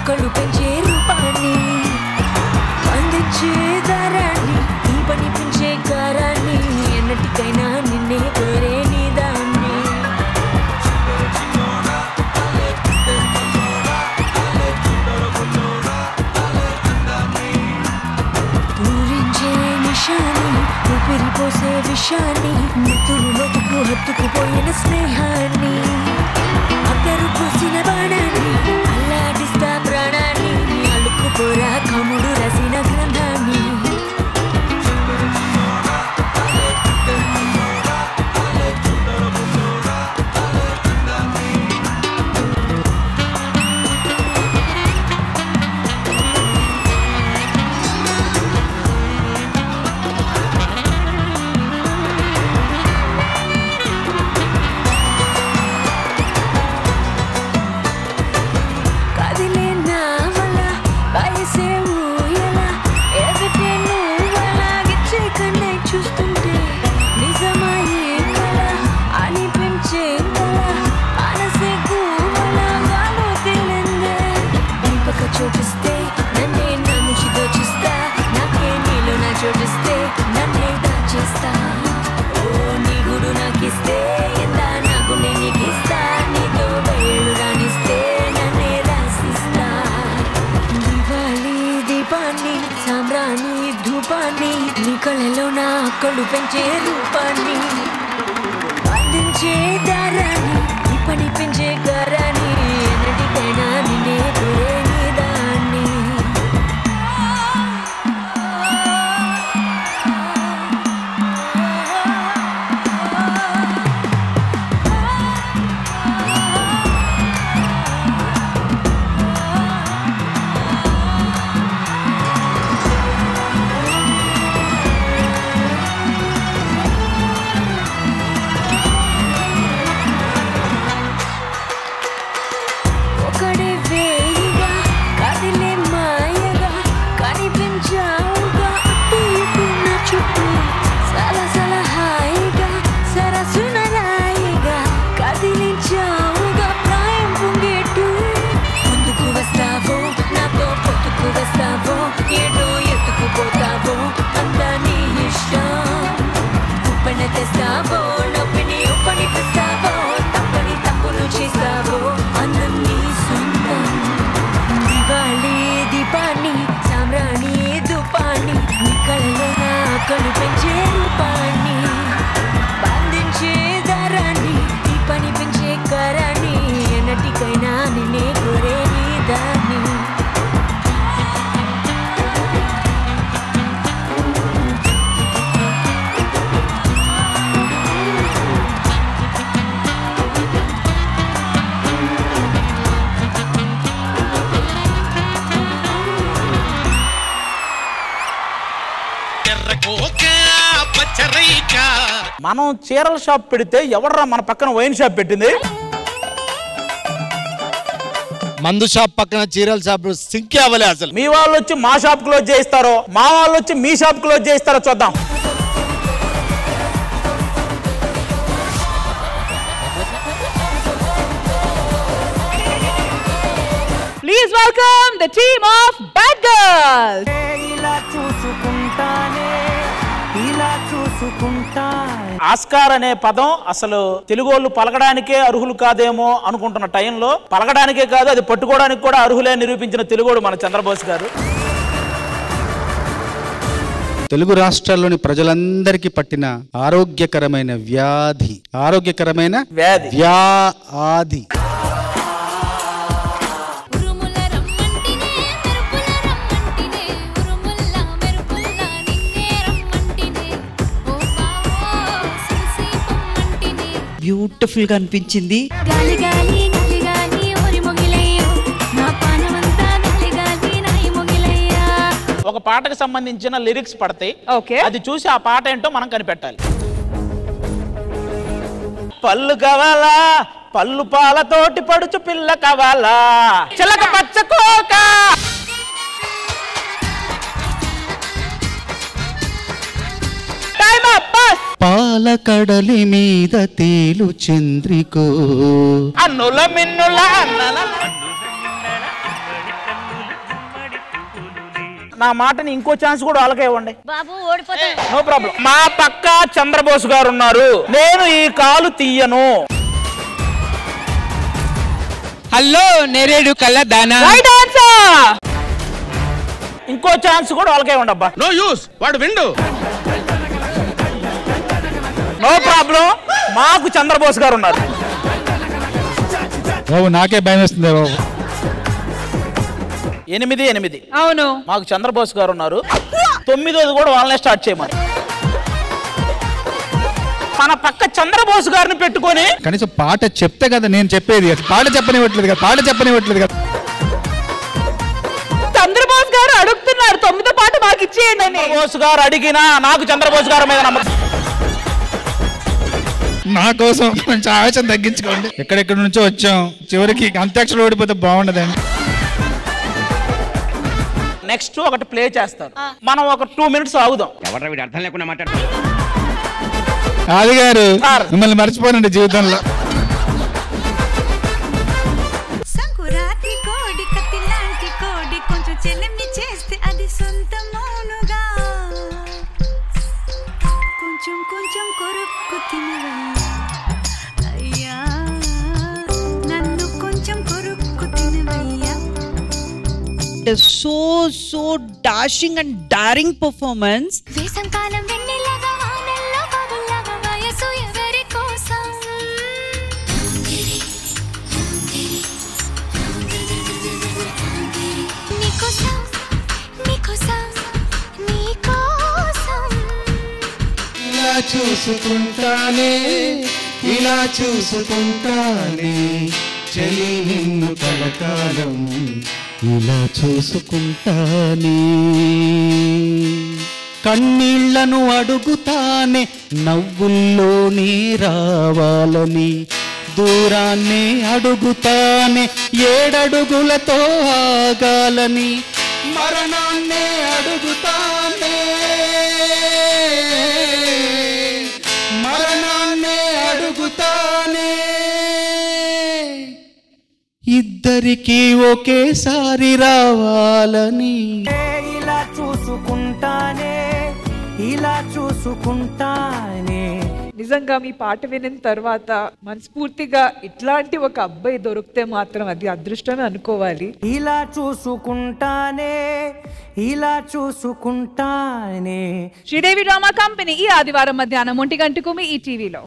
కళ్ళు పెంచే రూపాన్ని అందించే దారాన్ని ఈ పని పెంచే కారాన్ని ఎన్నటికైనా నిన్నే కోరే నీదాన్ని పూరించే నిషాన్ని ఊపిరిపోసే విషాన్ని నెత్తురు లోతుకు హత్తుకుపోయిన స్నేహాన్ని అద్దరు పూసిన బాణాన్ని అల్లాడిస్తా ప్రాణాన్ని అల్లుకుపోరా కముడు రసిన గ్రంథాన్ని కళ్ళు పెంచే రూపాన్ని అందించే దారాన్ని ఈ పని పెంచే గారాన్ని ఎన్నటికైనా నిన్నే కోరే నీదాన్ని కళ్ళు పెంచే రూపాన్ని బంధించే దారాన్ని ఈ పని పెంచే కారాన్ని ఎన్నటికైనా నిన్నే కోరే నీదాన్ని మనం చీరల షాప్ పెడితే ఎవడరా మన పక్కన వైన్ షాప్ పెట్టింది? మందు షాప్ పక్కన చీరల షాప్ సింక్ అవ్వలే. అసలు మీ వాళ్ళు వచ్చి మా షాప్ క్లోజ్ చేయిస్తారో మా వాళ్ళు వచ్చి మీ షాప్ క్లోజ్ చేయిస్తారో చూద్దాం. Please welcome the team of Bad Girls. Oscar అనే పదం అసలు తెలుగు వాళ్ళు పలకడానికే అర్హులు కాదేమో అనుకుంటున్న టైంలో పలకడానికే కాదు అది పట్టుకోవడానికి కూడా అర్హులే నిరూపించిన తెలుగోడు మన చంద్రబోస్ గారు. తెలుగు రాష్ట్రాల్లోని ప్రజలందరికీ పట్టిన ఆరోగ్యకరమైన వ్యాధి బ్యూటిఫుల్ గా అనిపించింది. ఒక పాటకు సంబంధించిన లిరిక్స్ పడతాయి. అది చూసి ఆ పాట ఏంటో మనం కనిపెట్టాలి. పళ్ళు కావాలా, పళ్ళు పాలతోటి పడుచు పిల్ల కావాలా, చిలక పచ్చకోక. పాల కడలి మీద తేలు చంద్రికో, అన్నుల మిన్నుల అన్నల. నా మాటని ఇంకో ఛాన్స్ కూడా వాళ్ళకే ఇవ్వండి బాబు, ఓడిపోతా. No problem. మా పక్క చంద్రబోస్ గారు ఉన్నారు, నేను ఈ కాలు తీయను. హలో నేరేడు కళ్ళ దానా. Right answer. ఇంకో ఛాన్స్ కూడా వాళ్ళకే ఇవ్వండి అబ్బా. నో యూస్, వాడు విండు. No problem. మాకు చంద్రబోస్ గారు ఉన్నారు. బాబు నాకే భయం వేస్తుంది బాబు. 8-8. అవును, మాకు చంద్రబోస్ గారు ఉన్నారు. 9ది కూడా వాళ్ళనే స్టార్ట్ చేయమని. మన పక్క చంద్రబోస్ గారిని పెట్టుకొని కనీసం పాట చెప్తే కదా నేను చెప్పేది. పాట చెప్పనివ్వట్లేదు కదా, పాట చెప్పనివ్వట్లేదు కదా. చంద్రబోస్ గారు అడుగుతున్నారు 9వ పాట మాకు ఇచ్చేయండి అని. చంద్రబోస్ గారు అడిగినా నాకు చంద్రబోస్ గారి మీద నమ్మకం. నా కోసం కొంచెం ఆవేశం తగ్గించుకోండి. ఎక్కడెక్కడి నుంచో వచ్చాం, చివరికి అంత్యాక్షరం ఓడిపోతే బాగుండదండి. నెక్స్ట్ ఒకటి ప్లే చేస్తారు, మనం ఒక 2 minutes ఆగుదాం. ఎవరు వీడు అర్థం లేకుండా మాట్లాడుతున్నారు. ఆది గారు సార్. మిమ్మల్ని మర్చిపోనండి జీవితంలో. సంకురాత్రి కోడి కత్తి లాంటి కోడి కొంచెం చెల్లెమ్ని చేస్తే అది సొంతమౌనుగా, కొంచెం కొంచెం కొరుక్కు తినవయ్యా, అయ్యా నన్ను కొంచెం కొరుక్కు తినవయ్యా. So dashing and daring performance. వేసంకాలం వెన్నెలగా వానల్లో పగుళ్ళగా వయసు ఎవరి కోసం, నీకోసం నీకోసం నీకోసం. ఇలా చూసుకుంటానే, ఇలా చూసుకుంటానే చలి నిన్ను కలకాలం, ఇలా చూసుకుంటానే. కన్నీళ్లను అడుగుతానే నవ్వుల్లోనే రావాలని, దూరాన్నే అడుగుతానే ఏడడుగులతో ఆగాలని, మరణాన్నే అడుగుతానే, మరణాన్నే అడుగుతానే. ఇద్దరికి ఒకేసారి రావాలని. ఇలా చూసుకుంటానే, ఇలా చూసుకుంటానే. నిజంగా మీ పాట వినిన తర్వాత మనస్ఫూర్తిగా ఇట్లాంటి ఒక అబ్బాయి దొరికితే మాత్రం అది అదృష్టమే అనుకోవాలి. ఇలా చూసుకుంటానే, ఇలా చూసుకుంటానే. శ్రీదేవి డ్రామా కంపెనీ ఈ ఆదివారం మధ్యాహ్నం 1 గంటకు మీ ఈ టీవీలో.